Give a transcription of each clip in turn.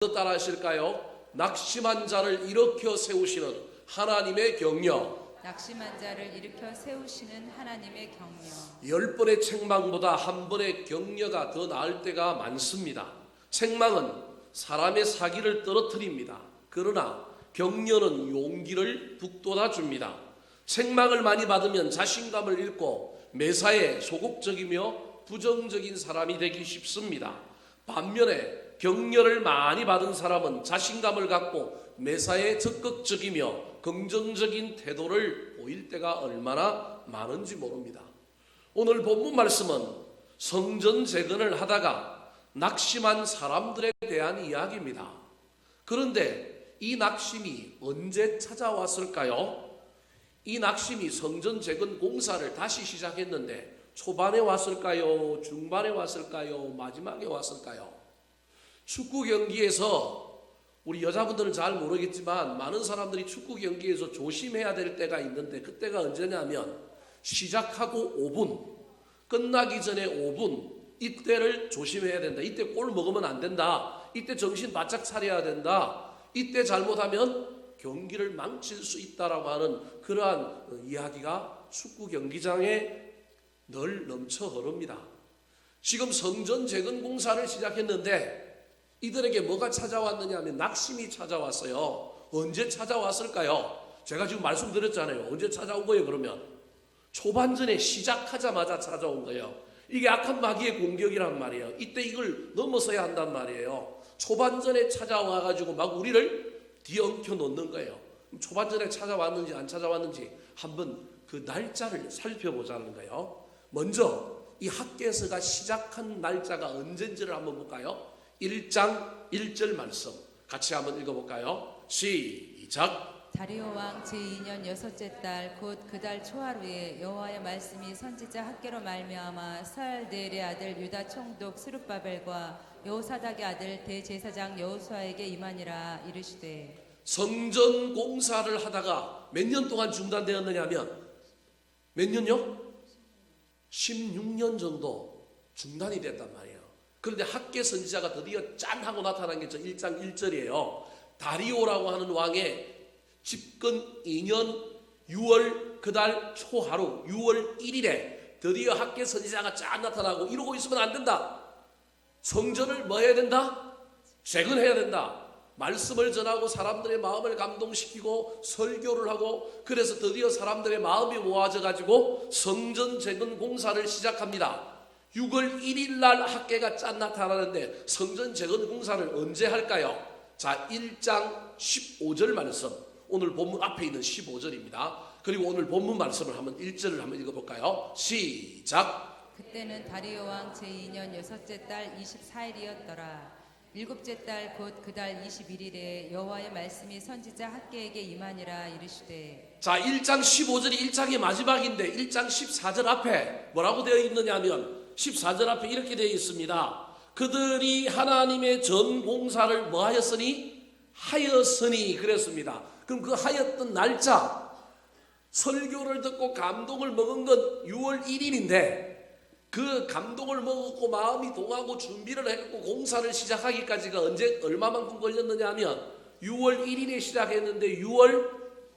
따라 하실까요? 낙심한 자를 일으켜 세우시는 하나님의 격려. 낙심한 자를 일으켜 세우시는 하나님의 격려. 10번의 책망보다 한 번의 격려가 더 나을 때가 많습니다. 책망은 사람의 사기를 떨어뜨립니다. 그러나 격려는 용기를 북돋아 줍니다. 책망을 많이 받으면 자신감을 잃고 매사에 소극적이며 부정적인 사람이 되기 쉽습니다. 반면에 격려를 많이 받은 사람은 자신감을 갖고 매사에 적극적이며 긍정적인 태도를 보일 때가 얼마나 많은지 모릅니다. 오늘 본문 말씀은 성전 재건을 하다가 낙심한 사람들에 대한 이야기입니다. 그런데 이 낙심이 언제 찾아왔을까요? 이 낙심이 성전 재건 공사를 다시 시작했는데 초반에 왔을까요? 중반에 왔을까요? 마지막에 왔을까요? 축구 경기에서 우리 여자분들은 잘 모르겠지만 많은 사람들이 축구 경기에서 조심해야 될 때가 있는데 그때가 언제냐면 시작하고 5분, 끝나기 전에 5분, 이때를 조심해야 된다. 이때 골 먹으면 안 된다. 이때 정신 바짝 차려야 된다. 이때 잘못하면 경기를 망칠 수 있다라고 하는 그러한 이야기가 축구 경기장에 늘 넘쳐 흐릅니다. 지금 성전 재건 공사를 시작했는데 이들에게 뭐가 찾아왔느냐 하면 낙심이 찾아왔어요. 언제 찾아왔을까요? 제가 지금 말씀드렸잖아요. 언제 찾아온 거예요? 그러면 초반전에 시작하자마자 찾아온 거예요. 이게 악한 마귀의 공격이란 말이에요. 이때 이걸 넘어서야 한단 말이에요. 초반전에 찾아와가지고 막 우리를 뒤엉켜 놓는 거예요. 초반전에 찾아왔는지 안 찾아왔는지 한번 그 날짜를 살펴보자는 거예요. 먼저 이 학개서가 시작한 날짜가 언젠지를 한번 볼까요? 1장 1절 말씀 같이 한번 읽어볼까요? 시작. 다리오 왕 제2년 여섯째 달 곧 그 달 초하루에 여호와의 말씀이 선지자 학개로 말미암아 살네엘의 아들 유다 총독 스룹바벨과 여호사닥의 아들 대제사장 여호수아에게 임하니라. 이르시되 성전 공사를 하다가 몇 년 동안 중단되었느냐 하면 몇 년요? 16년 정도 중단이 됐단 말이에요. 그런데 학개 선지자가 드디어 짠 하고 나타난 게 1장 1절이에요. 다리오라고 하는 왕의 집권 2년 6월 그달 초하루 6월 1일에 드디어 학개 선지자가 짠 나타나고 이러고 있으면 안 된다. 성전을 뭐 해야 된다? 재건해야 된다. 말씀을 전하고 사람들의 마음을 감동시키고 설교를 하고 그래서 드디어 사람들의 마음이 모아져 가지고 성전 재건 공사를 시작합니다. 6월 1일 날 학개가 짠 나타나는데 성전 재건 공사를 언제 할까요? 자, 1장 15절 말씀. 오늘 본문 앞에 있는 15절입니다. 그리고 오늘 본문 말씀을 한번 1절을 한번 읽어볼까요? 시작. 그때는 다리오 왕 제2년 여섯째 달 24일이었더라. 일곱째 달 곧 그 달 21일에 여호와의 말씀이 선지자 학개에게 임하니라. 이르시되. 자, 1장 15절이 1장의 마지막인데 1장 14절 앞에 뭐라고 되어 있느냐 하면 14절 앞에 이렇게 되어 있습니다. 그들이 하나님의 전 공사를 뭐 하였으니 그랬습니다. 그럼 그 하였던 날짜, 설교를 듣고 감동을 먹은 건 6월 1일인데 그 감동을 먹고 마음이 동하고 준비를 했고 공사를 시작하기까지가 언제 얼마만큼 걸렸느냐 하면 6월 1일에 시작했는데 6월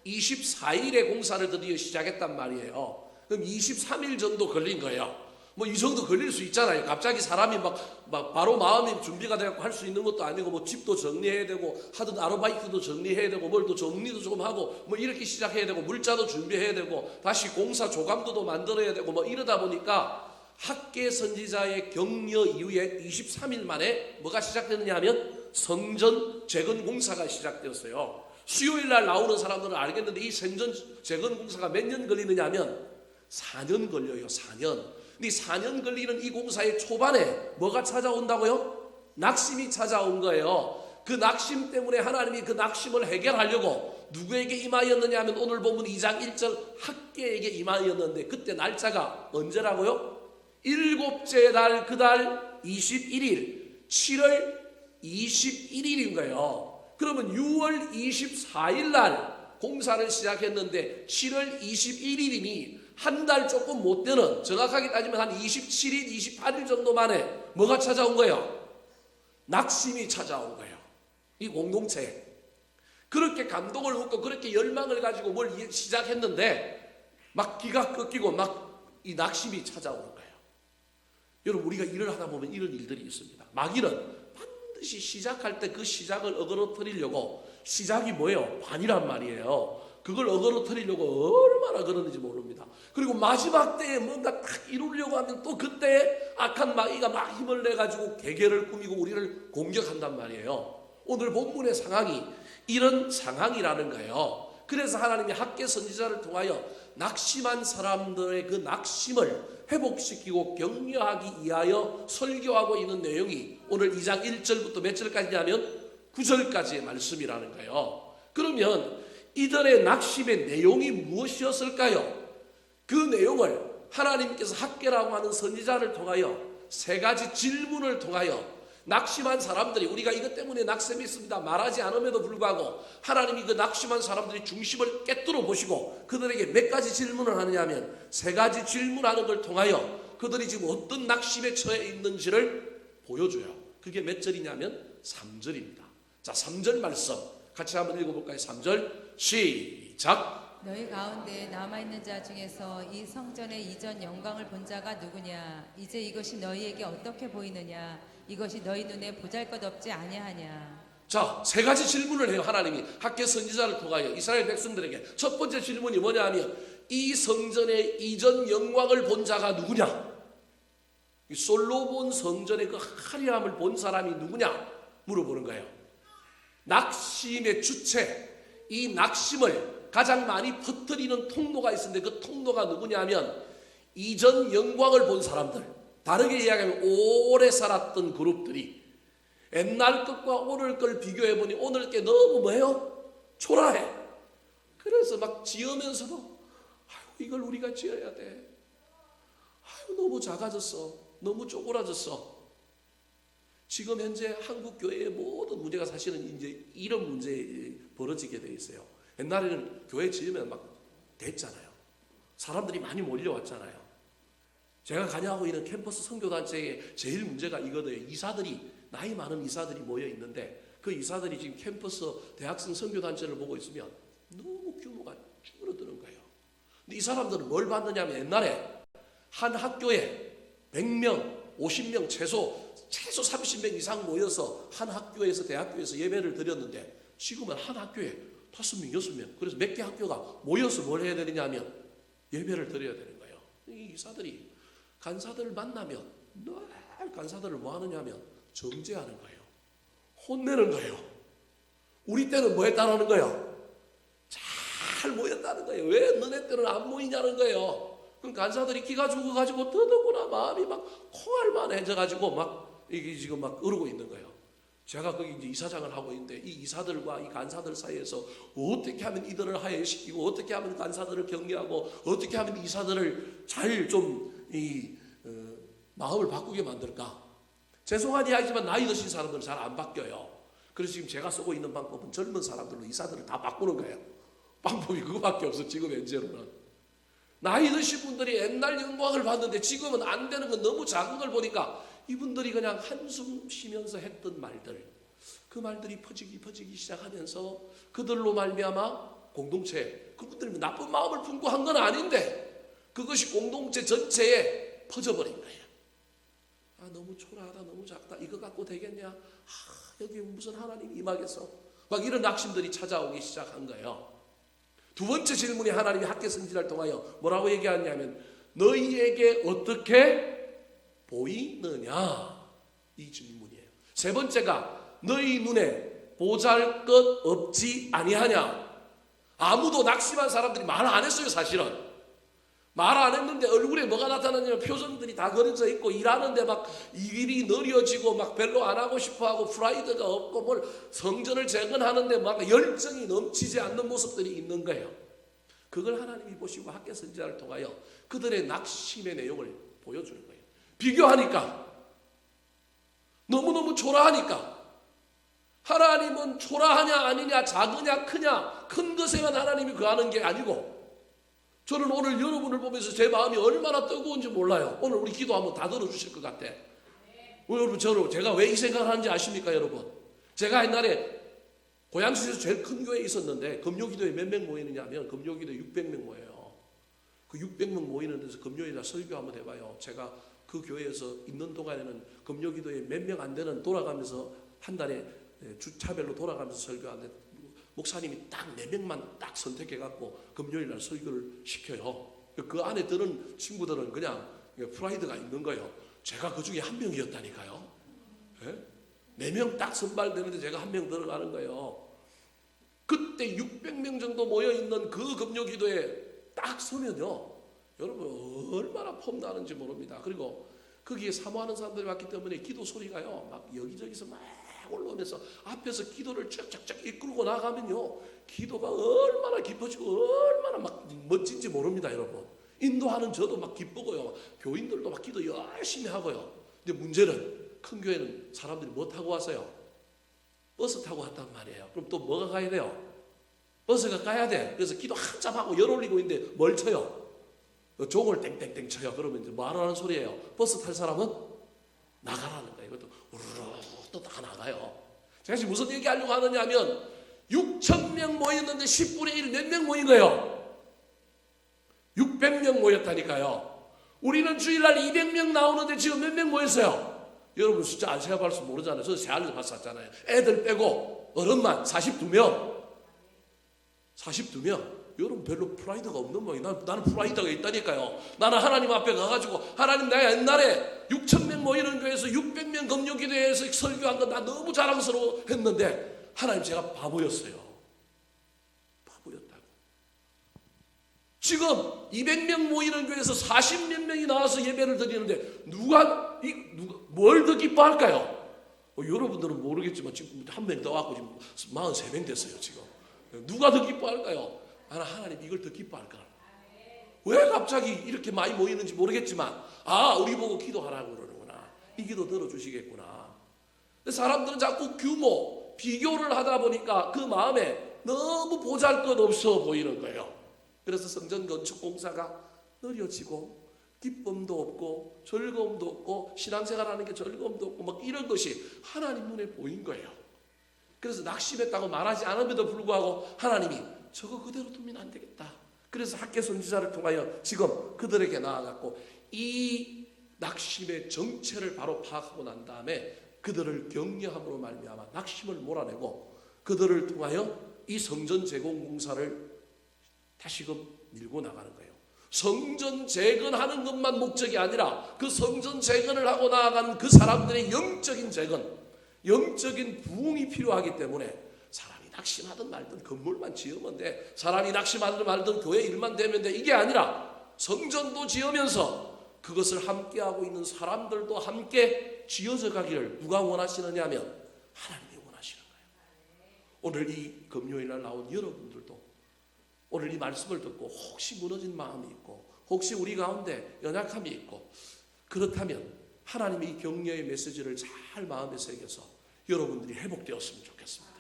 24일에 공사를 드디어 시작했단 말이에요. 그럼 23일 정도 걸린 거예요. 뭐 이 정도 걸릴 수 있잖아요. 갑자기 사람이 막 바로 마음이 준비가 돼갖고 할 수 있는 것도 아니고 뭐 집도 정리해야 되고 하던 아르바이트도 정리해야 되고 뭘 또 정리도 좀 하고 뭐 이렇게 시작해야 되고 물자도 준비해야 되고 다시 공사 조감도도 만들어야 되고 뭐 이러다 보니까 학개 선지자의 격려 이후에 23일 만에 뭐가 시작되느냐 하면 성전 재건 공사가 시작되었어요. 수요일 날 나오는 사람들은 알겠는데 이 성전 재건 공사가 몇 년 걸리느냐 하면 4년 걸려요. 4년. 근데 4년 걸리는 이 공사의 초반에 뭐가 찾아온다고요? 낙심이 찾아온 거예요. 그 낙심 때문에 하나님이 그 낙심을 해결하려고 누구에게 임하였느냐 하면 오늘 본문 2장 1절 학개에게 임하였는데 그때 날짜가 언제라고요? 일곱째 달 그 달 21일 7월 21일인 거예요. 그러면 6월 24일 날 공사를 시작했는데 7월 21일이니 한 달 조금 못 되는 정확하게 따지면 한 27일, 28일 정도 만에 뭐가 찾아온 거예요? 낙심이 찾아온 거예요. 이 공동체. 그렇게 감동을 얻고 그렇게 열망을 가지고 뭘 시작했는데 막 기가 꺾이고 막 이 낙심이 찾아오는 거예요. 여러분, 우리가 일을 하다 보면 이런 일들이 있습니다. 마귀는 반드시 시작할 때 그 시작을 어그러뜨리려고, 시작이 뭐예요? 반이란 말이에요. 그걸 어그러뜨리려고 얼마나 그러는지 모릅니다. 그리고 마지막 때에 뭔가 딱 이루려고 하면 또 그때 악한 마귀가 막 힘을 내가지고 계계를 꾸미고 우리를 공격한단 말이에요. 오늘 본문의 상황이 이런 상황이라는 거예요. 그래서 하나님이 학개 선지자를 통하여 낙심한 사람들의 그 낙심을 회복시키고 격려하기 위하여 설교하고 있는 내용이 오늘 2장 1절부터 몇 절까지냐면 9절까지의 말씀이라는 거예요. 그러면 이들의 낙심의 내용이 무엇이었을까요? 그 내용을 하나님께서 학개라고 하는 선지자를 통하여 세 가지 질문을 통하여 낙심한 사람들이, 우리가 이것 때문에 낙심이 있습니다 말하지 않음에도 불구하고 하나님이 그 낙심한 사람들의 중심을 깨뜨려 보시고 그들에게 몇 가지 질문을 하느냐 하면 세 가지 질문하는 걸 통하여 그들이 지금 어떤 낙심에 처해 있는지를 보여줘요. 그게 몇 절이냐면 3절입니다. 자, 3절 말씀 같이 한번 읽어볼까요? 3절 시작. 너희 가운데 남아있는 자 중에서 이 성전의 이전 영광을 본 자가 누구냐? 이제 이것이 너희에게 어떻게 보이느냐? 이것이 너희 눈에 보잘것없지 아니하냐? 자, 세 가지 질문을 해요. 하나님이 학개 선지자를 통하여 이스라엘 백성들에게. 첫 번째 질문이 뭐냐 하면 이 성전의 이전 영광을 본 자가 누구냐? 이 솔로몬 성전의 그 화려함을 본 사람이 누구냐? 물어보는 거예요. 낙심의 주체, 이 낙심을 가장 많이 퍼뜨리는 통로가 있었는데 그 통로가 누구냐면 이전 영광을 본 사람들, 다르게 이야기하면 오래 살았던 그룹들이 옛날 것과 오늘 걸 비교해보니 오늘 게 너무 뭐예요? 초라해. 그래서 막 지으면서도 아유, 이걸 우리가 지어야 돼. 아유, 너무 작아졌어. 너무 쪼그라졌어. 지금 현재 한국 교회의 모든 문제가 사실은 이제 이런 문제에 벌어지게 돼 있어요. 옛날에는 교회 지으면 막 됐잖아요. 사람들이 많이 몰려왔잖아요. 제가 관여하고 있는 캠퍼스 선교단체의 제일 문제가 이거예요. 이사들이, 나이 많은 이사들이 모여 있는데 그 이사들이 지금 캠퍼스 대학생 선교단체를 보고 있으면 너무 규모가 줄어드는 거예요. 근데 이 사람들은 뭘 받느냐면 옛날에 한 학교에 100명, 50명 최소 30명 이상 모여서 한 학교에서 대학교에서 예배를 드렸는데 지금은 한 학교에 5명, 6명, 그래서 몇 개 학교가 모여서 뭘 해야 되느냐면 예배를 드려야 되는 거예요. 이 이사들이 간사들을 만나면 늘 간사들을 뭐 하느냐 하면 정죄하는 거예요. 혼내는 거예요. 우리 때는 뭐 했다는 거예요? 잘 모였다는 거예요. 왜 너네 때는 안 모이냐는 거예요. 그럼 간사들이 기가 죽어가지고 더더구나 마음이 막 콩알만해져가지고 막 이게 지금 막 이러고 있는 거예요. 제가 거기 이제 이사장을 하고 있는데 이 이사들과 이 간사들 사이에서 어떻게 하면 이들을 하야시키고 어떻게 하면 간사들을 격려하고 어떻게 하면 이사들을 잘 좀 마음을 바꾸게 만들까? 죄송한 이야기지만 나이 드신 사람들은 잘 안 바뀌어요. 그래서 지금 제가 쓰고 있는 방법은 젊은 사람들로 이사들을 다 바꾸는 거예요. 방법이 그거밖에 없어. 지금 현재로는 나이 드신 분들이 옛날 영광을 봤는데 지금은 안 되는 건 너무 작은 걸 보니까 이분들이 그냥 한숨 쉬면서 했던 말들, 그 말들이 퍼지기 시작하면서 그들로 말미암아 공동체, 그분들이 나쁜 마음을 품고 한 건 아닌데 그것이 공동체 전체에 퍼져버린 거예요. 아, 너무 초라하다, 너무 작다, 이거 갖고 되겠냐? 아, 여기 무슨 하나님이 임하겠어? 막 이런 낙심들이 찾아오기 시작한 거예요. 두 번째 질문이 하나님이 학개 선지자를 통하여 뭐라고 얘기하냐면 너희에게 어떻게 보이느냐? 이 질문이에요. 세 번째가 너희 눈에 보잘것 없지 아니하냐? 아무도 낙심한 사람들이 말 안 했어요. 사실은 말 안 했는데 얼굴에 뭐가 나타나냐면 표정들이 다 그려져 있고 일하는데 막 일이 느려지고 막 별로 안 하고 싶어하고 프라이드가 없고 뭘 성전을 재건하는데 막 열정이 넘치지 않는 모습들이 있는 거예요. 그걸 하나님이 보시고 학개 선지자를 통하여 그들의 낙심의 내용을 보여주는 거예요. 비교하니까 너무너무 초라하니까 하나님은 초라하냐 아니냐, 작으냐 크냐, 큰 것에만 하나님이 거하는 게 아니고, 저는 오늘 여러분을 보면서 제 마음이 얼마나 뜨거운지 몰라요. 오늘 우리 기도하면 다 들어주실 것 같아. 여러분, 제가 왜 이 생각을 하는지 아십니까 여러분? 제가 옛날에 고양시에서 제일 큰 교회에 있었는데 금요기도에 몇 명 모이느냐 하면 금요기도에 600명 모여요. 그 600명 모이는 데서 금요일날 설교 한번 해봐요. 제가 그 교회에서 있는 동안에는 금요기도에 몇 명 안 되는 돌아가면서 한 달에 주차별로 돌아가면서 설교하는데 목사님이 딱 4명만 딱 선택해갖고 금요일날 설교를 시켜요. 그 안에 드는 친구들은 그냥 프라이드가 있는 거예요. 제가 그 중에 한 명이었다니까요. 4명 딱 선발되는데 제가 한 명 들어가는 거예요. 그때 600명 정도 모여있는 그 금요기도에 딱 서면요, 여러분 얼마나 폼나는지 모릅니다. 그리고 거기에 사모하는 사람들이 왔기 때문에 기도 소리가요 막 여기저기서 막 올라오면서 앞에서 기도를 쫙쫙쫙 이끌고 나가면요 기도가 얼마나 깊어지고 얼마나 막 멋진지 모릅니다. 여러분 인도하는 저도 막 기쁘고요, 교인들도 막 기도 열심히 하고요. 근데 문제는 큰 교회는 사람들이 뭐 타고 왔어요? 버스 타고 왔단 말이에요. 그럼 또 뭐가 가야 돼요? 버스가 가야 돼. 그래서 기도 한참 하고 열 올리고 있는데 뭘 쳐요? 종을 땡땡땡 쳐요. 그러면 이제 뭐 하라는 소리예요? 버스 탈 사람은 나가라는 거예요. 이것도 우르르 또 다 나가요. 제가 지금 무슨 얘기하려고 하느냐 하면 6,000명 모였는데 10분의 1 몇 명 모인 거예요? 600명 모였다니까요. 우리는 주일날 200명 나오는데 지금 몇 명 모였어요? 여러분 숫자 안 세어볼 수 모르잖아요. 저도 세알려서 봤었잖아요. 애들 빼고 어른만 42명. 42명. 여러분 별로 프라이드가 없는 모양이에요. 나는 프라이드가 있다니까요. 나는 하나님 앞에 가가지고 하나님 내가 옛날에 6,000명 모이는 교회에서 600명 금요기도회에서 설교한 거 나 너무 자랑스러워 했는데 하나님 제가 바보였어요. 바보였다고. 지금 200명 모이는 교회에서 40몇 명이 나와서 예배를 드리는데 누가 뭘 더 기뻐할까요? 여러분들은 모르겠지만 지금 한 명 더 왔고 지금 43명 됐어요. 지금 누가 더 기뻐할까요? 나는 하나님 이걸 더 기뻐할까? 왜 갑자기 이렇게 많이 모이는지 모르겠지만 우리 보고 기도하라고 그러는구나. 이 기도 들어주시겠구나. 사람들은 자꾸 규모, 비교를 하다 보니까 그 마음에 너무 보잘것없어 보이는 거예요. 그래서 성전 건축 공사가 느려지고 기쁨도 없고 즐거움도 없고 신앙생활하는 게 즐거움도 없고 막 이런 것이 하나님 눈에 보인 거예요. 그래서 낙심했다고 말하지 않음에도 불구하고 하나님이 저거 그대로 두면 안 되겠다. 그래서 학계 선지자를 통하여 지금 그들에게 나아갔고 이 낙심의 정체를 바로 파악하고 난 다음에 그들을 격려함으로 말미암아 낙심을 몰아내고 그들을 통하여 이 성전 재건 공사를 다시금 밀고 나가는 거예요. 성전 재건하는 것만 목적이 아니라 그 성전 재건을 하고 나아간 그 사람들의 영적인 재건, 영적인 부흥이 필요하기 때문에 사람이 낙심하든 말든 건물만 지으면 돼. 사람이 낙심하든 말든 교회 일만 되면 돼. 이게 아니라 성전도 지으면서 그것을 함께하고 있는 사람들도 함께 지어져 가기를 누가 원하시느냐 하면 하나님이 원하시는 거예요. 오늘 이 금요일날 나온 여러분들도 오늘 이 말씀을 듣고 혹시 무너진 마음이 있고 혹시 우리 가운데 연약함이 있고 그렇다면 하나님의 이 격려의 메시지를 잘 마음에 새겨서 여러분들이 회복되었으면 좋겠습니다.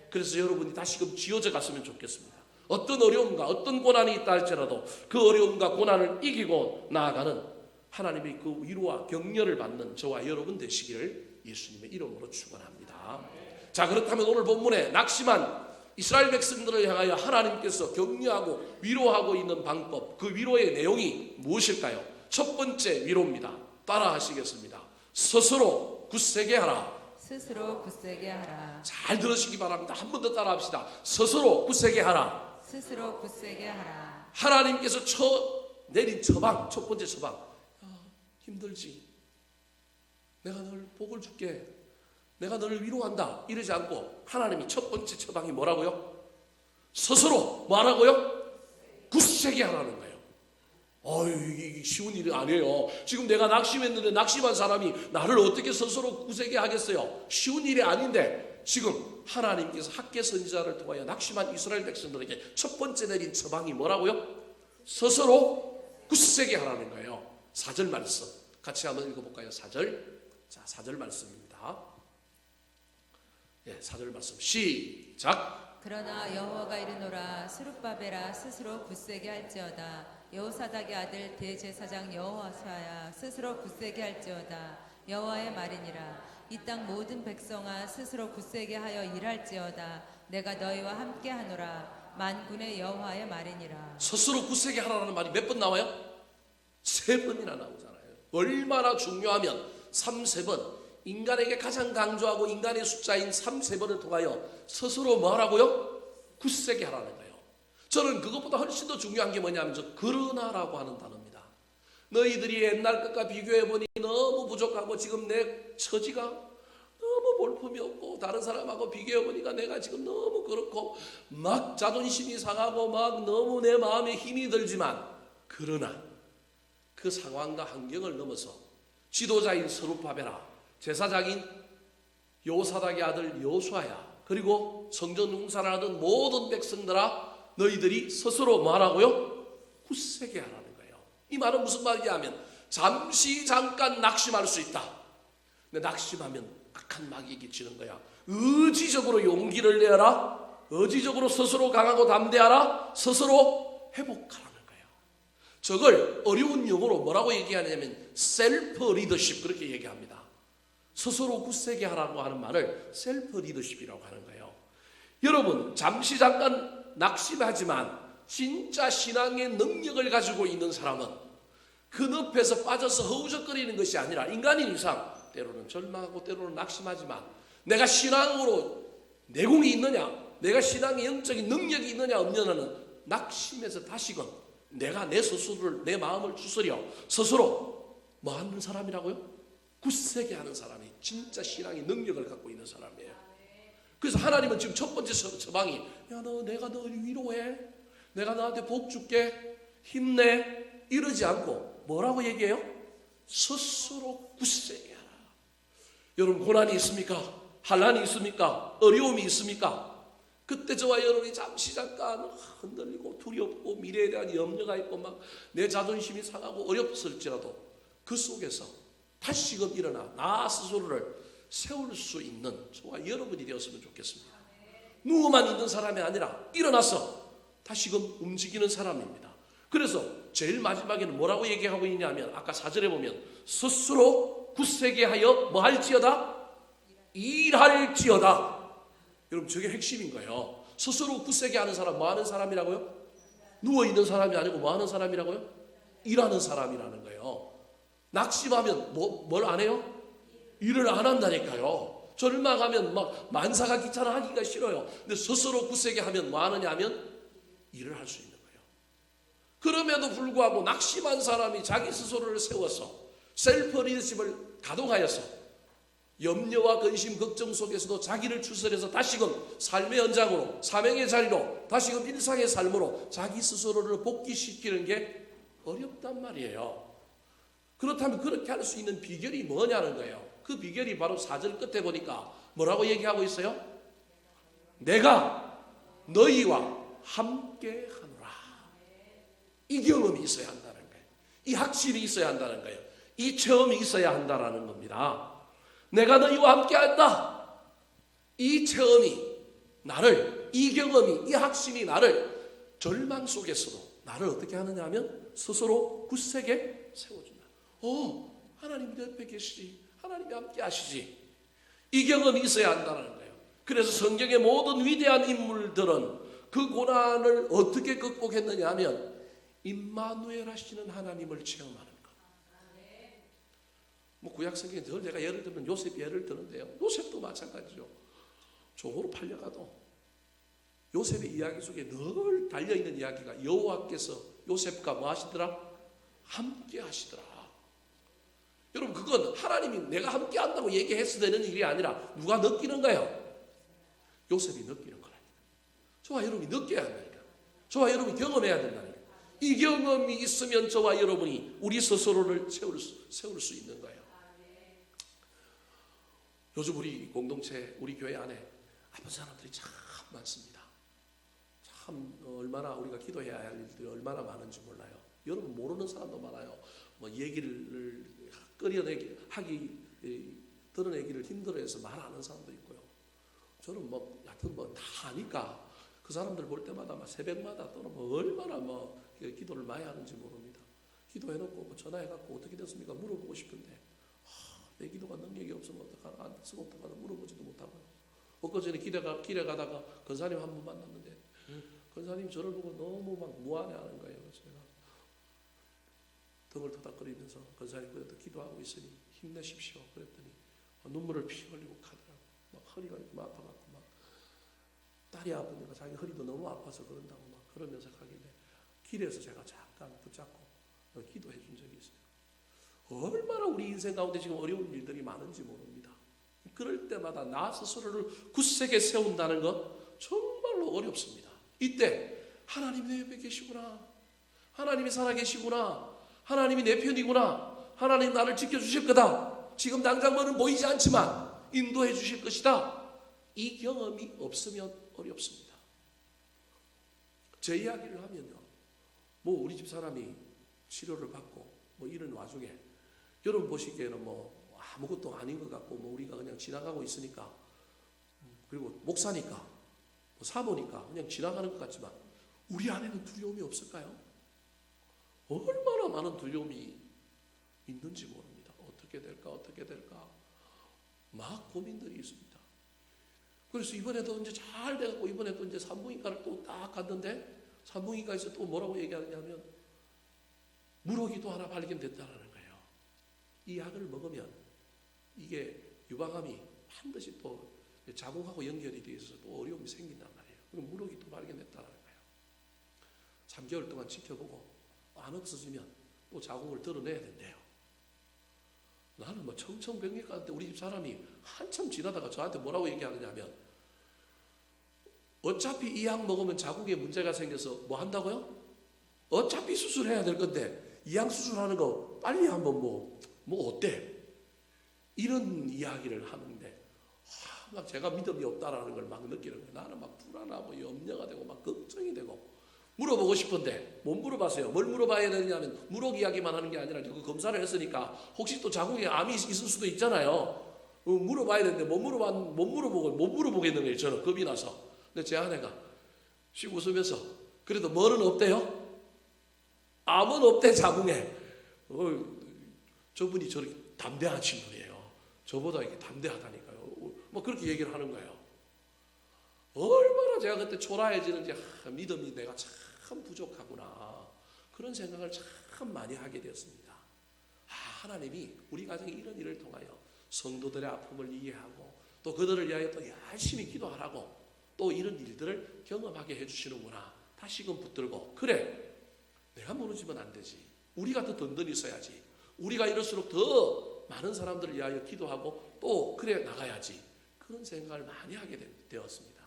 그래서 여러분이 다시금 지어져 갔으면 좋겠습니다. 어떤 어려움과 어떤 고난이 있다 할지라도 그 어려움과 고난을 이기고 나아가는 하나님의 그 위로와 격려를 받는 저와 여러분 되시기를 예수님의 이름으로 축원합니다. 자, 그렇다면 오늘 본문에 낙심한 이스라엘 백성들을 향하여 하나님께서 격려하고 위로하고 있는 방법, 그 위로의 내용이 무엇일까요? 첫 번째 위로입니다. 따라 하시겠습니다. 스스로 굳세게 하라. 스스로 굳세게 하라. 잘 들으시기 바랍니다. 한 번 더 따라 합시다. 스스로 굳세게 하라. 스스로 굳세게 하라. 하나님께서 내린 처방, 첫 번째 처방. 힘들지. 내가 널 복을 줄게. 내가 너를 위로한다. 이러지 않고 하나님이 첫 번째 처방이 뭐라고요? 스스로 뭐하라고요? 굳세게 하라는 거예요. 이게 쉬운 일이 아니에요. 지금 내가 낙심했는데 낙심한 사람이 나를 어떻게 스스로 굳세게 하겠어요? 쉬운 일이 아닌데 지금 하나님께서 학계 선지자를 통하여 낙심한 이스라엘 백성들에게 첫 번째 내린 처방이 뭐라고요? 스스로 굳세게 하라는 거예요. 4절 말씀 같이 한번 읽어볼까요? 4절. 자, 4절 말씀입니다. 4절 말씀 시작. 그러나 여호와가 이르노라 스룹바벨아 스스로 굳세게 할지어다. 여호사닥의 아들 대제사장 여호와사야 스스로 굳세게 할지어다. 여호와의 말이니라. 이 땅 모든 백성아 스스로 굳세게 하여 일할지어다. 내가 너희와 함께하노라. 만군의 여호와의 말이니라. 스스로 굳세게 하라는 말이 몇 번 나와요? 3번이나 나오잖아요. 얼마나 중요하면 3번 인간에게 가장 강조하고 인간의 숫자인 3번을 통하여 스스로 뭐 하라고요? 굳세게 하라는 거예요. 저는 그것보다 훨씬 더 중요한 게 뭐냐면 저 그러나라고 하는 단어입니다. 너희들이 옛날 것과 비교해보니 너무 부족하고 지금 내 처지가 너무 볼품이 없고 다른 사람하고 비교해보니까 내가 지금 너무 그렇고 막 자존심이 상하고 막 너무 내 마음에 힘이 들지만 그러나 그 상황과 환경을 넘어서 지도자인 스룹바벨아, 제사장인 요사닥의 아들 여호수아야, 그리고 성전 공사를 하던 모든 백성들아 너희들이 스스로 뭐 하라고요? 굳세게 하라는 거예요. 이 말은 무슨 말이냐면 잠시 잠깐 낙심할 수 있다. 근데 낙심하면 악한 마귀에게 지는 거야. 의지적으로 용기를 내어라. 의지적으로 스스로 강하고 담대하라. 스스로 회복하라는 거예요. 저걸 어려운 용어로 뭐라고 얘기하냐면 셀프 리더십 그렇게 얘기합니다. 스스로 굳세게 하라고 하는 말을 셀프 리더십이라고 하는 거예요. 여러분 잠시 잠깐 낙심하지만 진짜 신앙의 능력을 가지고 있는 사람은 그 늪에서 빠져서 허우적거리는 것이 아니라 인간인 이상 때로는 절망하고 때로는 낙심하지만 내가 신앙으로 내공이 있느냐, 내가 신앙의 영적인 능력이 있느냐 없느냐는 낙심해서 다시금 내가 내 스스로를 내 마음을 추스려 스스로 뭐 하는 사람이라고요? 굳세게 하는 사람이 진짜 신앙의 능력을 갖고 있는 사람이에요. 그래서 하나님은 지금 첫 번째 처방이 야 너 내가 너를 위로해, 내가 너한테 복 줄게, 힘내 이러지 않고 뭐라고 얘기해요? 스스로 굳세게 하라. 여러분 고난이 있습니까? 환난이 있습니까? 어려움이 있습니까? 그때 저와 여러분이 잠시 잠깐 흔들리고 두렵고 미래에 대한 염려가 있고 막 내 자존심이 상하고 어렵을지라도 그 속에서 다시금 일어나 나 스스로를 세울 수 있는 저와 여러분이 되었으면 좋겠습니다. 누워만 있는 사람이 아니라 일어나서 다시금 움직이는 사람입니다. 그래서 제일 마지막에는 뭐라고 얘기하고 있냐면 아까 4절에 보면 스스로 굳세게 하여 뭐 할지어다? 일할지어다. 여러분 저게 핵심인 거예요. 스스로 굳세게 하는 사람 뭐 하는 사람이라고요? 누워있는 사람이 아니고 뭐 하는 사람이라고요? 일하는 사람이라는 거예요. 낙심하면 뭘 안 해요? 일을 안 한다니까요. 절망하면 막 만사가 귀찮아 하기가 싫어요. 근데 스스로 굳세게 하면 뭐 하느냐 하면 일을 할 수 있는 거예요. 그럼에도 불구하고 낙심한 사람이 자기 스스로를 세워서 셀프 리더십을 가동하여서 염려와 근심, 걱정 속에서도 자기를 추스려서 다시금 삶의 현장으로 사명의 자리로 다시금 일상의 삶으로 자기 스스로를 복귀시키는 게 어렵단 말이에요. 그렇다면 그렇게 할 수 있는 비결이 뭐냐는 거예요. 그 비결이 바로 4절 끝에 보니까 뭐라고 얘기하고 있어요? 내가 너희와 함께 하노라. 이 경험이 있어야 한다는 거예요. 이 확신이 있어야 한다는 거예요. 이 체험이 있어야 한다는 겁니다. 내가 너희와 함께 한다. 이 체험이 나를, 이 경험이, 이 확신이 나를 절망 속에서도 나를 어떻게 하느냐 하면 스스로 굳세게 세워준다. 하나님이 내 옆에 계시지. 하나님이 함께 하시지. 이 경험이 있어야 한다는 거예요. 그래서 성경의 모든 위대한 인물들은 그 고난을 어떻게 극복했느냐 하면 임마누엘 하시는 하나님을 체험하는 것. 뭐 구약 성경에 늘 제가 예를 들면 요셉 예를 드는데요. 요셉도 마찬가지죠. 종으로 팔려가도 요셉의 이야기 속에 늘 달려있는 이야기가 여호와께서 요셉과 뭐 하시더라? 함께 하시더라. 여러분 그건 하나님이 내가 함께 한다고 얘기해서 되는 일이 아니라 누가 느끼는 거예요? 요셉이 느끼는 거라니까. 저와 여러분이 느껴야 한다니까. 저와 여러분이 경험해야 된다니까. 이 경험이 있으면 저와 여러분이 우리 스스로를 세울 수 있는 거예요. 요즘 우리 공동체, 우리 교회 안에 아픈 사람들이 참 많습니다. 참 얼마나 우리가 기도해야 할 일들이 얼마나 많은지 몰라요. 여러분 모르는 사람도 많아요. 뭐 얘기를 드러내기를 힘들어해서 말하는 사람도 있고요. 저는 뭐 하여튼 뭐 다 아니까 그 사람들 볼 때마다 막 새벽마다 또는 뭐 얼마나 뭐 기도를 많이 하는지 모릅니다. 기도해놓고 뭐 전화해갖고 어떻게 됐습니까 물어보고 싶은데 내 기도가 능력이 없으면 어떡하나, 안 됐으면 어떡하나 물어보지도 못하고. 엊그전에 길에 가다가 권사님 한 분 만났는데 권사님 저를 보고 너무 막 무안해하는 거예요. 그래서 제가 등을 토닥거리면서 권사님 그래도 기도하고 있으니 힘내십시오 그랬더니 눈물을 피 흘리고 가더라고. 막 허리가 막 아파갖고 막 다리 아프니까 자기 허리도 너무 아파서 그런다고 막 그러면서 가길래 길에서 제가 잠깐 붙잡고 기도해 준 적이 있어요. 얼마나 우리 인생 가운데 지금 어려운 일들이 많은지 모릅니다. 그럴 때마다 나 스스로를 굳세게 세운다는 것 정말로 어렵습니다. 이때 하나님이 내 옆에 계시구나, 하나님이 살아계시구나, 하나님이 내 편이구나, 하나님 나를 지켜주실 거다, 지금 당장은 보이지 않지만 인도해 주실 것이다, 이 경험이 없으면 어렵습니다. 제 이야기를 하면요, 뭐 우리 집 사람이 치료를 받고 뭐 이런 와중에 여러분 보시기에는 뭐 아무것도 아닌 것 같고 뭐 우리가 그냥 지나가고 있으니까, 그리고 목사니까 뭐 사모니까 그냥 지나가는 것 같지만 우리 안에는 두려움이 없을까요? 얼마나 많은 두려움이 있는지 모릅니다. 어떻게 될까 막 고민들이 있습니다. 그래서 이번에도 이제 잘 돼갖고 이번에도 이제 산부인과를 또 딱 갔는데 산부인과에서 또 뭐라고 얘기하냐면 물혹이도 하나 발견됐다는 거예요. 이 약을 먹으면 이게 유방암이 반드시 또 자궁하고 연결이 되어 있어서 또 어려움이 생긴단 말이에요. 그럼 물혹이 또 발견됐다는 거예요. 3개월 동안 지켜보고 안 없어지면 또 자궁을 드러내야 된대요. 나는 뭐 청청병력 가는데 우리 집 사람이 한참 지나다가 저한테 뭐라고 얘기하느냐면 어차피 이 약 먹으면 자궁에 문제가 생겨서 뭐 한다고요? 어차피 수술해야 될 건데 이 약 수술하는 거 빨리 한번 뭐 어때? 이런 이야기를 하는데 막 제가 믿음이 없다라는 걸 막 느끼는 거예요. 나는 막 불안하고 염려가 되고 막 걱정이 되고 물어보고 싶은데 못 물어봤어요. 뭘 물어봐야 되냐면 물혹 이야기만 하는 게 아니라 그 검사를 했으니까 혹시 또 자궁에 암이 있을 수도 있잖아요. 물어봐야 되는데 못 물어보겠는 거예요. 저는 겁이 나서. 근데 제 아내가 씩 웃으면서 그래도 뭐는 없대요? 암은 없대 자궁에. 저분이 저렇게 담대하신 분이에요. 저보다 이렇게 담대하다니까요. 뭐 그렇게 얘기를 하는 거예요. 얼마나 제가 그때 초라해지는지 믿음이 내가 참 부족하구나 그런 생각을 참 많이 하게 되었습니다. 하나님이 우리 가정에 이런 일을 통하여 성도들의 아픔을 이해하고 또 그들을 위하여 또 열심히 기도하라고 또 이런 일들을 경험하게 해주시는구나 다시금 붙들고 그래 내가 무너지면 안 되지, 우리가 더 든든히 서야지, 우리가 이럴수록 더 많은 사람들을 위하여 기도하고 또 그래 나가야지 그런 생각을 많이 하게 되었습니다.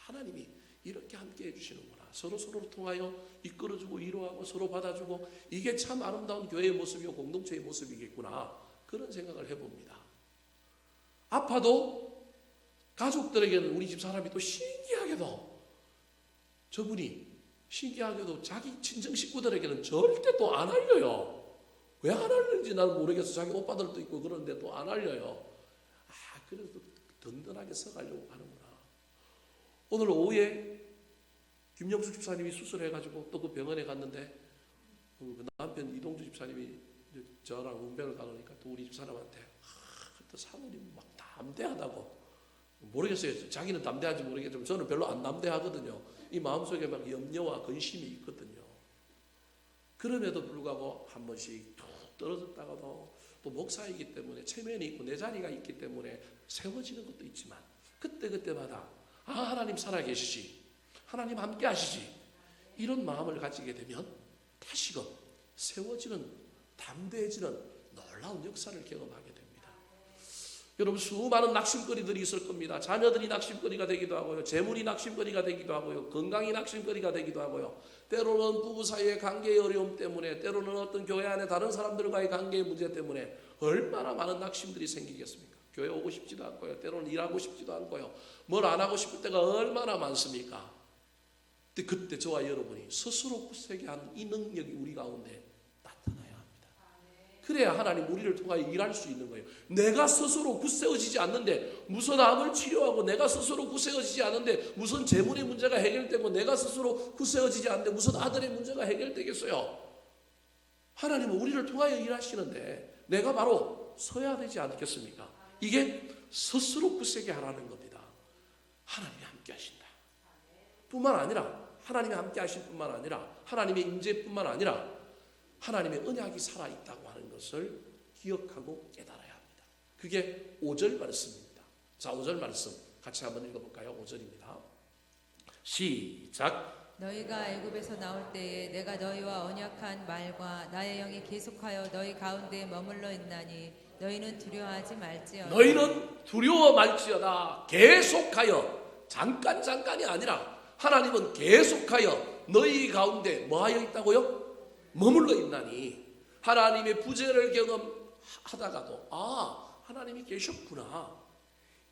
하나님이 이렇게 함께 해주시는구나, 서로를 통하여 이끌어주고 위로하고 서로 받아주고 이게 참 아름다운 교회의 모습이고 공동체의 모습이겠구나 그런 생각을 해봅니다. 아파도 가족들에게는 우리 집 사람이 또 신기하게도 자기 친정 식구들에게는 절대 또 안 알려요. 왜 안 알리는지 나는 모르겠어. 자기 오빠들도 있고 그러는데 또 안 알려요. 그래도 든든하게 서가려고 하는구나. 오늘 오후에 김영수 집사님이 수술해가지고 또 그 병원에 갔는데 그 남편 이동주 집사님이 저랑 운병을 가니까 또 우리 집사람한테 또 사모님 막 담대하다고. 모르겠어요. 자기는 담대한지 모르겠지만 저는 별로 안 담대하거든요. 이 마음속에 막 염려와 근심이 있거든요. 그럼에도 불구하고 한 번씩 툭 떨어졌다가도 또 목사이기 때문에 체면이 있고 내 자리가 있기 때문에 세워지는 것도 있지만 그때마다 하나님 살아계시지, 하나님 함께 하시지 이런 마음을 가지게 되면 다시금 세워지는 담대해지는 놀라운 역사를 경험하게 됩니다. 여러분 수많은 낙심거리들이 있을 겁니다. 자녀들이 낙심거리가 되기도 하고요, 재물이 낙심거리가 되기도 하고요, 건강이 낙심거리가 되기도 하고요, 때로는 부부 사이의 관계의 어려움 때문에, 때로는 어떤 교회 안에 다른 사람들과의 관계의 문제 때문에 얼마나 많은 낙심들이 생기겠습니까? 교회 오고 싶지도 않고요, 때로는 일하고 싶지도 않고요, 뭘 안 하고 싶을 때가 얼마나 많습니까? 그때 저와 여러분이 스스로 굳세게 하는 이 능력이 우리 가운데 나타나야 합니다. 그래야 하나님 우리를 통하여 일할 수 있는 거예요. 내가 스스로 굳세어지지 않는데 무슨 암을 치료하고, 내가 스스로 굳세어지지 않는데 무슨 재물의 문제가 해결되고, 내가 스스로 굳세어지지 않는데 무슨 아들의 문제가 해결되겠어요? 하나님은 우리를 통하여 일하시는데 내가 바로 서야 되지 않겠습니까? 이게 스스로 굳세게 하라는 겁니다. 하나님이 함께 하신다. 뿐만 아니라 하나님이 함께 하실 뿐만 아니라 하나님의 임재뿐만 아니라 하나님의 언약이 살아있다고 하는 것을 기억하고 깨달아야 합니다. 그게 5절 말씀입니다. 자, 5절 말씀 같이 한번 읽어볼까요? 5절입니다. 시작. 너희가 애굽에서 나올 때에 내가 너희와 언약한 말과 나의 영이 계속하여 너희 가운데 머물러 있나니 너희는 두려워하지 말지어다. 너희는 두려워 말지어다. 계속하여, 잠깐이 아니라 하나님은 계속하여 너희 가운데 뭐하여 있다고요? 머물러 있나니. 하나님의 부재를 경험하다가도 하나님이 계셨구나,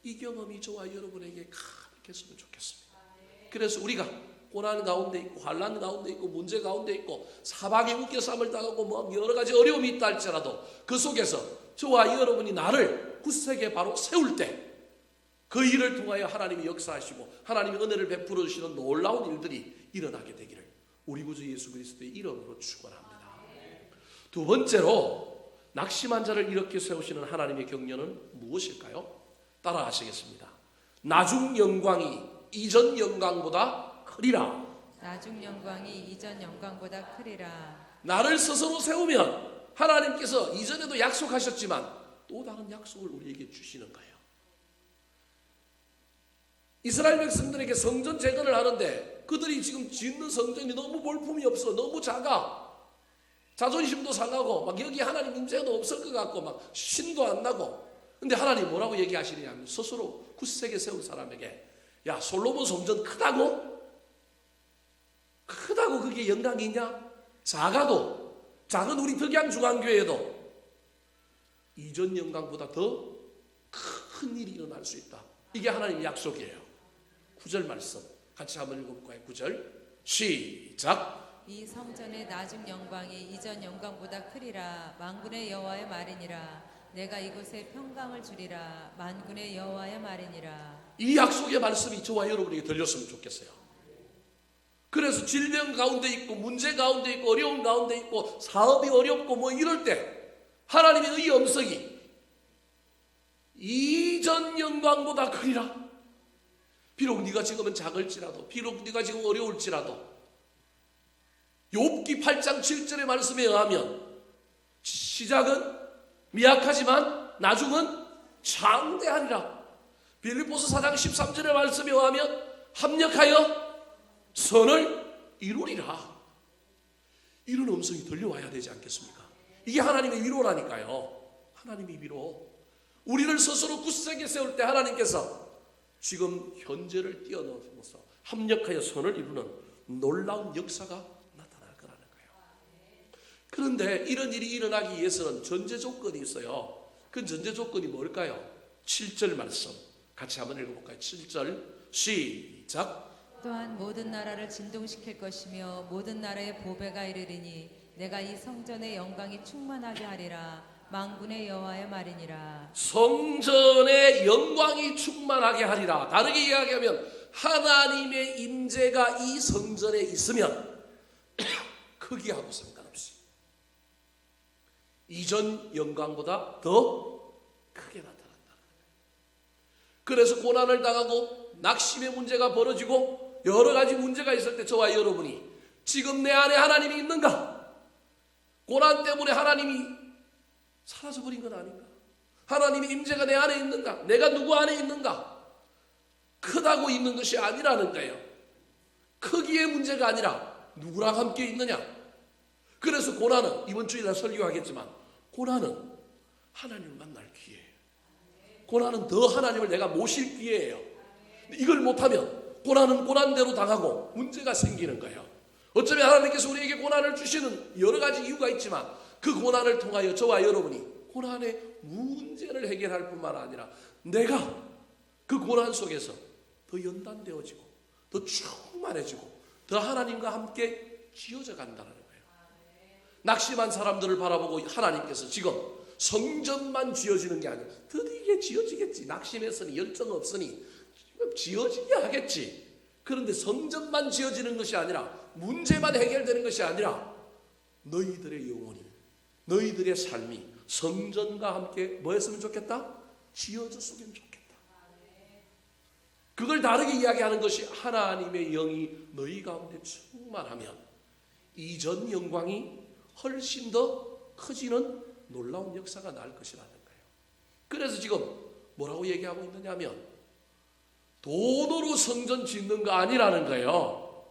이 경험이 저와 여러분에게 가득했으면 좋겠습니다. 그래서 우리가 고난 가운데 있고 환난 가운데 있고 문제 가운데 있고 사방에 웃겨쌈을 당하고 뭐 여러 가지 어려움이 있다 할지라도 그 속에서 저와 여러분이 나를 굳세게 바로 세울 때 그 일을 통하여 하나님이 역사하시고 하나님이 은혜를 베풀어 주시는 놀라운 일들이 일어나게 되기를 우리 구주 예수 그리스도의 이름으로 축원합니다. 두 번째로 낙심한 자를 이렇게 세우시는 하나님의 격려는 무엇일까요? 따라 하시겠습니다. 나중 영광이 이전 영광보다 크리라. 나중 영광이 이전 영광보다 크리라. 나를 스스로 세우면 하나님께서 이전에도 약속하셨지만 또 다른 약속을 우리에게 주시는 거예요. 이스라엘 백성들에게 성전 재건을 하는데 그들이 지금 짓는 성전이 너무 볼품이 없어, 너무 작아, 자존심도 상하고 막 여기 하나님 임재도 없을 것 같고 막 신도 안 나고. 근데 하나님 뭐라고 얘기하시느냐면 스스로 굳세게 세운 사람에게 야, 솔로몬 성전 크다고 그게 영광이 있냐? 작은 우리 덕양중앙교회에도 이전 영광보다 더 큰 일이 일어날 수 있다. 이게 하나님의 약속이에요. 9절 말씀 같이 한번 읽어볼까요? 9절 시작. 이 성전의 나중 영광이 이전 영광보다 크리라. 만군의 여호와의 말이니라. 내가 이곳에 평강을 주리라. 만군의 여호와의 말이니라. 이 약속의 말씀이 저와 여러분에게 들렸으면 좋겠어요. 그래서 질병 가운데 있고 문제 가운데 있고 어려움 가운데 있고 사업이 어렵고 뭐 이럴 때 하나님의 이 음성이 이전 영광보다 크리라. 비록 네가 지금은 작을지라도, 비록 네가 지금 어려울지라도, 욥기 8장 7절의 말씀에 의하면 시작은 미약하지만 나중은 장대하리라. 빌립보서 4장 13절의 말씀에 의하면 합력하여 선을 이루리라. 이런 음성이 들려와야 되지 않겠습니까? 이게 하나님의 위로라니까요. 하나님의 위로. 우리를 스스로 굳세게 세울 때 하나님께서 지금 현재를 뛰어넘어서 합력하여 선을 이루는 놀라운 역사가 나타날 거라는 거예요. 그런데 이런 일이 일어나기 위해서는 전제 조건이 있어요. 그 전제 조건이 뭘까요? 7절 말씀 같이 한번 읽어볼까요? 7절 시작. 또한 모든 나라를 진동시킬 것이며 모든 나라의 보배가 이르리니 내가 이 성전의 영광이 충만하게 하리라. 만군의 여호와의 말이니라. 성전의 영광이 충만하게 하리라. 다르게 이야기하면 하나님의 임재가 이 성전에 있으면 크기하고 상관없이 이전 영광보다 더 크게 나타난다. 그래서 고난을 당하고 낙심의 문제가 벌어지고 여러 가지 문제가 있을 때 저와 여러분이 지금 내 안에 하나님이 있는가? 고난 때문에 하나님이 사라져버린 건 아닌가? 하나님의 임재가 내 안에 있는가? 내가 누구 안에 있는가? 크다고 있는 것이 아니라는 거예요. 크기의 문제가 아니라 누구랑 함께 있느냐? 그래서 고난은 이번 주일날 설교하겠지만 고난은 하나님을 만날 기회예요. 고난은 더 하나님을 내가 모실 기회예요. 이걸 못하면 고난은 고난대로 당하고 문제가 생기는 거예요. 어쩌면 하나님께서 우리에게 고난을 주시는 여러 가지 이유가 있지만 그 고난을 통하여 저와 여러분이 고난의 문제를 해결할 뿐만 아니라 내가 그 고난 속에서 더 연단되어지고 더 충만해지고 더 하나님과 함께 지어져 간다는 거예요. 낙심한 사람들을 바라보고 하나님께서 지금 성전만 지어지는 게 아니라 드디어 지어지겠지. 낙심했으니 열정 없으니 지어지게 하겠지. 그런데 성전만 지어지는 것이 아니라 문제만 해결되는 것이 아니라 너희들의 영혼이, 너희들의 삶이 성전과 함께 뭐 했으면 좋겠다? 지어졌으면 좋겠다. 그걸 다르게 이야기하는 것이 하나님의 영이 너희 가운데 충만하면 이전 영광이 훨씬 더 커지는 놀라운 역사가 날 것이라는 거예요. 그래서 지금 뭐라고 얘기하고 있느냐 하면 돈으로 성전 짓는 거 아니라는 거예요.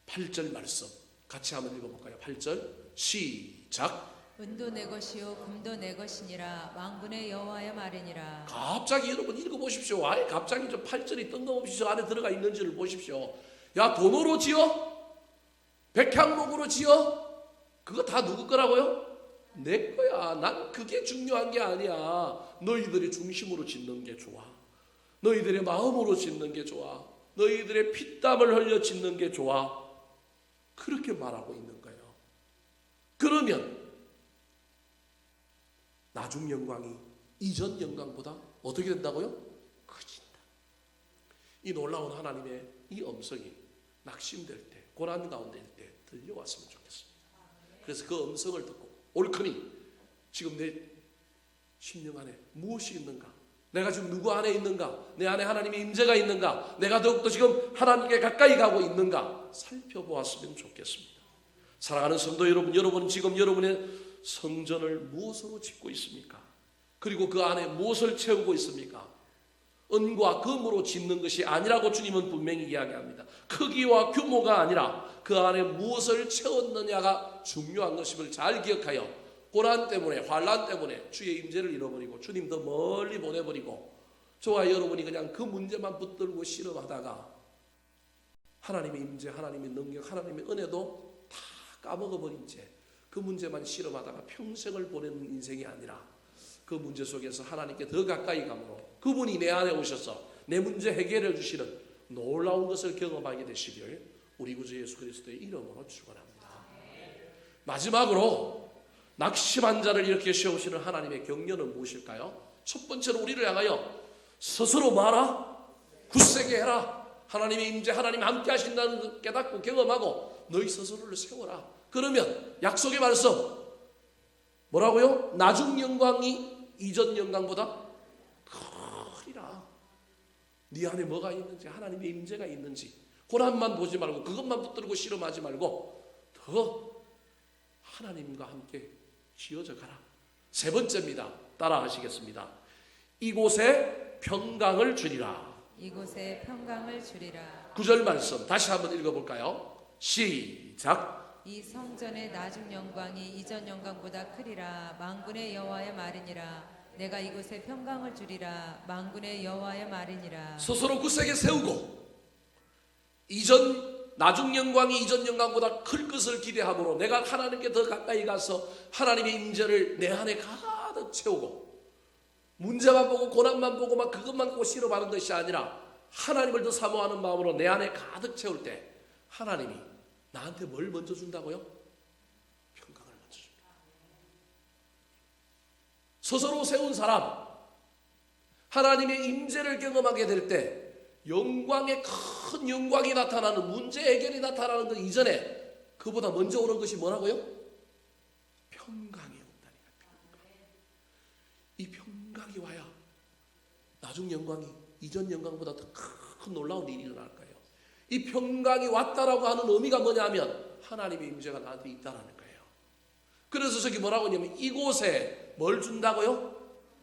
8절 말씀 같이 한번 읽어볼까요? 8절 시작. 은도 내 것이요 금도 내 것이니라 만군의 여호와의 말이니라. 갑자기 여러분 읽어보십시오. 아예 갑자기 저 8절이 뜬금없이 저 안에 들어가 있는지를 보십시오. 야, 돈으로 지어? 백향목으로 지어? 그거 다 누구 거라고요? 내 거야. 난 그게 중요한 게 아니야. 너희들이 중심으로 짓는 게 좋아. 너희들의 마음으로 짓는 게 좋아. 너희들의 피땀을 흘려 짓는 게 좋아. 그렇게 말하고 있는 거예요. 그러면 나중 영광이 이전 영광보다 어떻게 된다고요? 커진다. 이 놀라운 하나님의 이 음성이 낙심될 때, 고난 가운데일 때 들려왔으면 좋겠습니다. 그래서 그 음성을 듣고 옳거니 지금 내 심령 안에 무엇이 있는가? 내가 지금 누구 안에 있는가? 내 안에 하나님의 임재가 있는가? 내가 더욱더 지금 하나님께 가까이 가고 있는가? 살펴보았으면 좋겠습니다. 사랑하는 성도 여러분, 여러분은 지금 여러분의 성전을 무엇으로 짓고 있습니까? 그리고 그 안에 무엇을 채우고 있습니까? 은과 금으로 짓는 것이 아니라고 주님은 분명히 이야기합니다. 크기와 규모가 아니라 그 안에 무엇을 채웠느냐가 중요한 것임을 잘 기억하여 고난 때문에, 환난 때문에 주의 임재를 잃어버리고 주님 더 멀리 보내버리고 저와 여러분이 그냥 그 문제만 붙들고 씨름하다가 하나님의 임재, 하나님의 능력, 하나님의 은혜도 다 까먹어버린 채 그 문제만 씨름하다가 평생을 보내는 인생이 아니라 그 문제 속에서 하나님께 더 가까이 가므로 그분이 내 안에 오셔서 내 문제 해결해 주시는 놀라운 것을 경험하게 되시길 우리 구주 예수 그리스도의 이름으로 축원합니다. 마지막으로 낙심한 자를 이렇게 세우시는 하나님의 격려는 무엇일까요? 첫 번째로 우리를 향하여 스스로 말아 굳세게 해라. 하나님의 임재, 하나님 함께 하신다는 걸 깨닫고 경험하고 너희 스스로를 세워라. 그러면 약속의 말씀 뭐라고요? 나중 영광이 이전 영광보다 크리라. 네 안에 뭐가 있는지, 하나님의 임재가 있는지 고난만 보지 말고 그것만 붙들고 씨름하지 말고 더 하나님과 함께 지어져 가라. 세 번째입니다. 따라 하시겠습니다. 이곳에 평강을 주리라. 이곳에 평강을 주리라. 9절 말씀 다시 한번 읽어볼까요? 시작. 이 성전의 나중 영광이 이전 영광보다 크리라. 만군의 여호와의 말이니라. 내가 이곳에 평강을 주리라. 만군의 여호와의 말이니라. 스스로 굳세게 세우고 나중 영광이 이전 영광보다 클 것을 기대함으로 내가 하나님께 더 가까이 가서 하나님의 임재를 내 안에 가득 채우고 문제만 보고 고난만 보고 막 그것만 보고 씨름하는 것이 아니라 하나님을 더 사모하는 마음으로 내 안에 가득 채울 때 하나님이 나한테 뭘 먼저 준다고요? 평강을 먼저 줍니다. 스스로 세운 사람 하나님의 임재를 경험하게 될 때 영광의 큰 영광이 나타나는 문제 해결이 나타나는 것 이전에 그보다 먼저 오는 것이 뭐라고요? 평강이 온다니까. 평강. 이 평강이 와야 나중 영광이 이전 영광보다 더 큰 놀라운 일이 일어날 거예요. 이 평강이 왔다라고 하는 의미가 뭐냐면 하나님의 임재가 나한테 있다라는 거예요. 그래서 저기 뭐라고 하냐면 이곳에 뭘 준다고요?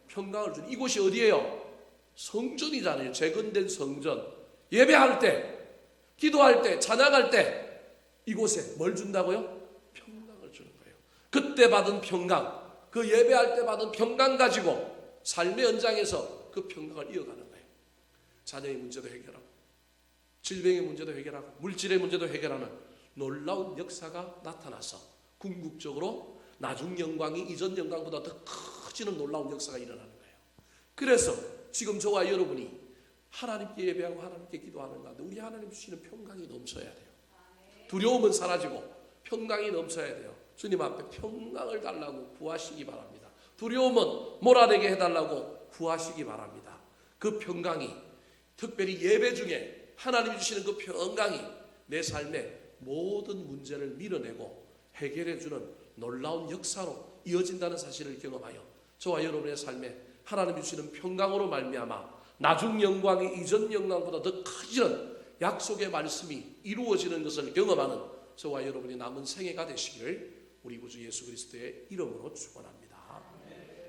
평강을 준. 이곳이 어디예요? 성전이잖아요. 재건된 성전. 예배할 때, 기도할 때, 찬양할 때 이곳에 뭘 준다고요? 평강을 주는 거예요. 그때 받은 평강, 그 예배할 때 받은 평강 가지고 삶의 연장에서 그 평강을 이어가는 거예요. 자녀의 문제도 해결하고 질병의 문제도 해결하고 물질의 문제도 해결하는 놀라운 역사가 나타나서 궁극적으로 나중 영광이 이전 영광보다 더 커지는 놀라운 역사가 일어나는 거예요. 그래서 지금 저와 여러분이 하나님께 예배하고 하나님께 기도하는 가운데 우리 하나님 주시는 평강이 넘쳐야 돼요. 두려움은 사라지고 평강이 넘쳐야 돼요. 주님 앞에 평강을 달라고 구하시기 바랍니다. 두려움은 몰아내게 해달라고 구하시기 바랍니다. 그 평강이 특별히 예배 중에 하나님이 주시는 그 평강이 내 삶의 모든 문제를 밀어내고 해결해주는 놀라운 역사로 이어진다는 사실을 경험하여 저와 여러분의 삶에 하나님이 주시는 평강으로 말미암아 나중 영광이 이전 영광보다 더 커지는 약속의 말씀이 이루어지는 것을 경험하는 저와 여러분이 남은 생애가 되시기를 우리 구주 예수 그리스도의 이름으로 축원합니다.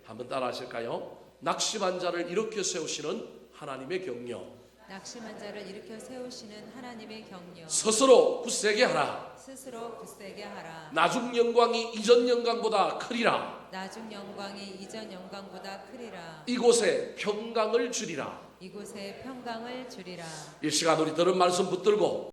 한번 따라 하실까요? 낙심한 자를 일으켜 세우시는 하나님의 격려, 낙심한 자를 일으켜 세우시는 하나님의 격려, 스스로 굳세게 하라. 스스로 굳세게 하라. 나중 영광이 이전 영광보다 크리라. 나중 영광이 이전 영광보다 크리라. 이곳에 평강을 주리라. 이곳에 평강을 주리라. 이 시간 우리 들은 말씀 붙들고